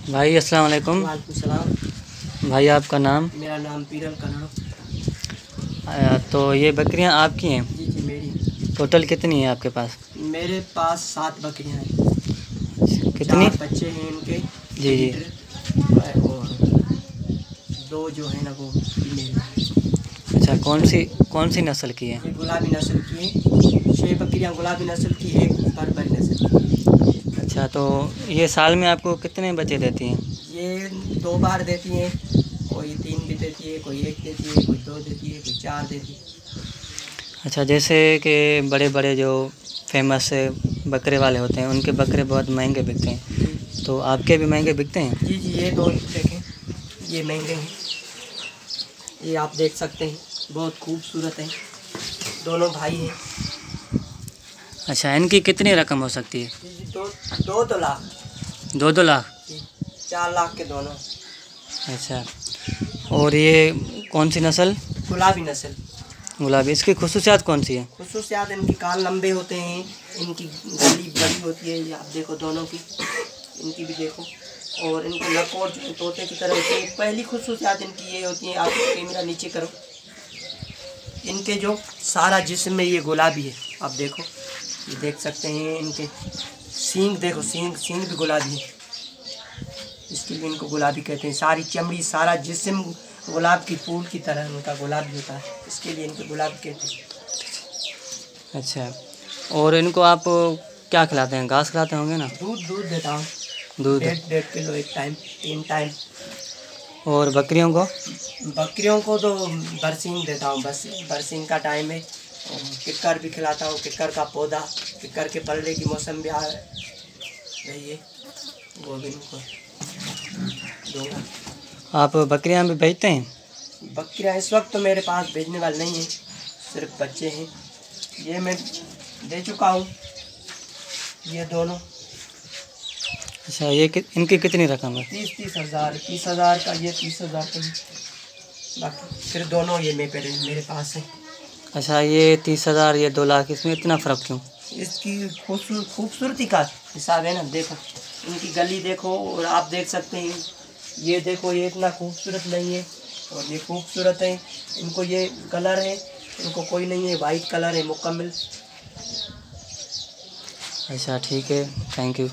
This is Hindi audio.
भाई अस्सलाम वालेकुम। वालेकुम सलाम। भाई आपका नाम? मेरा नाम पीरल का नाम। तो ये बकरियां आपकी हैं? जी जी मेरी। टोटल कितनी है आपके पास? मेरे पास 7 बकरियां हैं। कितनी? 4 बच्चे हैं इनके जी जी। लीटर, और 2 जो है ना वो फीमेल हैं। अच्छा, कौन सी नस्ल की है? ये गुलाबी नस्ल की है। 6 बकरियां गुलाबी नस्ल की, एक बर्बरी नस्ल की। अच्छा, तो ये साल में आपको कितने बच्चे देती हैं? ये 2 बार देती हैं, कोई 3 भी देती है, कोई 1 देती है, कोई 2 देती है, कोई 4 देती है। अच्छा, जैसे कि बड़े बड़े जो फेमस बकरे वाले होते हैं उनके बकरे बहुत महंगे बिकते हैं, तो आपके भी महंगे बिकते हैं? जी जी, ये 2 देखें, ये महंगे हैं। ये आप देख सकते हैं, बहुत खूबसूरत है, दोनों भाई हैं। अच्छा, इनकी कितनी रकम हो सकती है? जी जी, दो लाख। 2-2 लाख? जी, 4 लाख के दोनों। अच्छा, और ये कौन सी नस्ल? गुलाबी नस्ल। गुलाबी। इसकी खुसूसियात कौन सी है? खुसूसियात इनके कान लंबे होते हैं, इनकी गली बड़ी होती है, ये आप देखो दोनों की, इनकी भी देखो, और इनकी लकोर जो तोते की तरह होती है। पहली खुसूसियात इनकी ये होती है, आप कैमरा नीचे करो, इनके जो सारा जिस्म में ये गुलाबी है, आप देखो, ये देख सकते हैं। इनके सींग देखो, सींग भी गुलाबी है, इसके लिए इनको गुलाबी कहते हैं। सारी चमड़ी, सारा जिस्म गुलाब की फूल की तरह उनका गुलाबी होता है, इसके लिए इनको गुलाबी कहते हैं। अच्छा, और इनको आप क्या खिलाते हैं? घास खिलाते होंगे ना? दूध देता हूँ, दूध। 1.5 किलो एक टाइम, 3 टाइम। और बकरियों को? बकरियों को तो बरसीन देता हूँ, बस बरसीन का टाइम है। और किक्कर भी खिलाता हूँ, किक्कर का पौधा, किक्कर के पलड़े की मौसम भी आ रही है, वो भी इनको दूँगा। आप बकरियां भी बेचते हैं? बकरियाँ इस वक्त तो मेरे पास बेचने वाले नहीं हैं, सिर्फ बच्चे हैं। ये मैं दे चुका हूँ, ये दोनों। अच्छा, इनकी कितनी रकम है? 30 हज़ार, 30 हज़ार का ये, 30 हज़ार का ये, बाकी फिर दोनों ये मेरे पास है। अच्छा, ये 30,000, ये 2 लाख, इसमें इतना फ़र्क क्यों? इसकी खूबसूरती का हिसाब है ना। देखो इनकी गली देखो, और आप देख सकते हैं, ये देखो, ये इतना खूबसूरत नहीं है और ये खूबसूरत है। इनको ये कलर है, इनको कोई नहीं है, वाइट कलर है मुकम्मल। अच्छा, ठीक है, थैंक यू।